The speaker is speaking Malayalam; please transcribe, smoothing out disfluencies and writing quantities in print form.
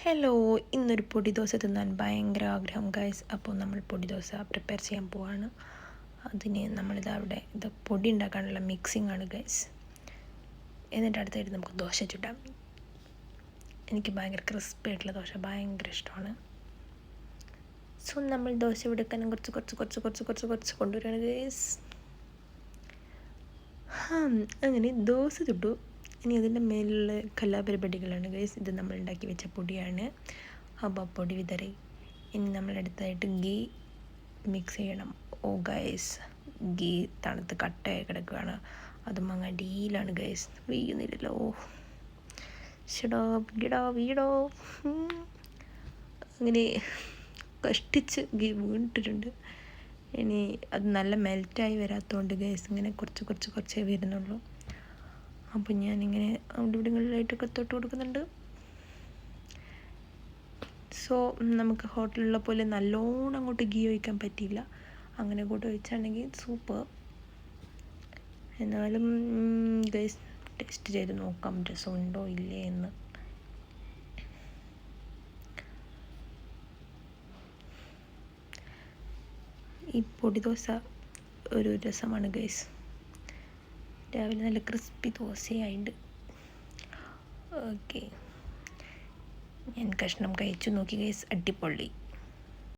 ഹലോ, ഇന്നൊരു പൊടി ദോശ തിന്നാൻ ഭയങ്കര ആഗ്രഹം ഗൈസ്. അപ്പോൾ നമ്മൾ പൊടി ദോശ പ്രിപ്പയർ ചെയ്യാൻ പോവാണ്. അതിന് നമ്മളിത് ഇത് പൊടി ഉണ്ടാക്കാനുള്ള മിക്സിംഗ് ആണ് ഗൈസ്. എന്നിട്ട് അടുത്തായിട്ട് നമുക്ക് ദോശ ചുടാം. എനിക്ക് ഭയങ്കര ക്രിസ്പി ആയിട്ടുള്ള ദോശ ഭയങ്കര ഇഷ്ടമാണ്. സോ നമ്മൾ ദോശ എടുക്കാൻ കുറച്ച് കൊണ്ടുവരികയാണ് ഗൈസ്. അങ്ങനെ ദോശ ചുട്ടു. ഇനി അതിൻ്റെ മേലുള്ള കലാപരിപാടികളാണ് ഗൈസ്. ഇത് നമ്മൾ ഉണ്ടാക്കി വെച്ച പൊടിയാണ്. അപ്പോൾ പൊടി വിതറി ഇനി നമ്മളടുത്തായിട്ട് ഗീ മിക്സ് ചെയ്യണം. ഓ ഗൈസ്, ഗീ തണുത്ത് കട്ടയായി കിടക്കുകയാണ്. അതും അങ്ങ് അടിയിലാണ് ഗൈസ്, വീഴുന്നില്ലല്ലോ. ഷടോ ഗിടോ വീടോ. അങ്ങനെ കഷ്ടിച്ച് ഗീ വീണിട്ടിട്ടുണ്ട്. ഇനി അത് നല്ല മെൽറ്റായി വരാത്തതുകൊണ്ട് ഗൈസ് ഇങ്ങനെ കുറച്ചേ വരുന്നുള്ളൂ. അപ്പോൾ ഞാനിങ്ങനെ അവിടെ ഇവിടങ്ങളിലായിട്ടൊക്കെ തൊട്ട് കൊടുക്കുന്നുണ്ട്. സോ നമുക്ക് ഹോട്ടലിലെ പോലെ നല്ലോണം അങ്ങോട്ട് ഗീ ഒഴിക്കാൻ പറ്റിയില്ല. അങ്ങനെ കൂടെ ഒഴിച്ചാണെങ്കിൽ സൂപ്പർ. എന്നാലും ഗൈസ് ടേസ്റ്റ് ചെയ്ത് നോക്കാം രസമുണ്ടോ ഇല്ലേ എന്ന്. ഈ പൊടി ദോശ ഒരു രസമാണ് ഗൈസ്. രാവിലെ നല്ല ക്രിസ്പി ദോശയായിട്ട്. ഓക്കെ, ഞാൻ കഷ്ണം കഴിച്ചു നോക്കി ഗൈസ്, അടിപൊളി.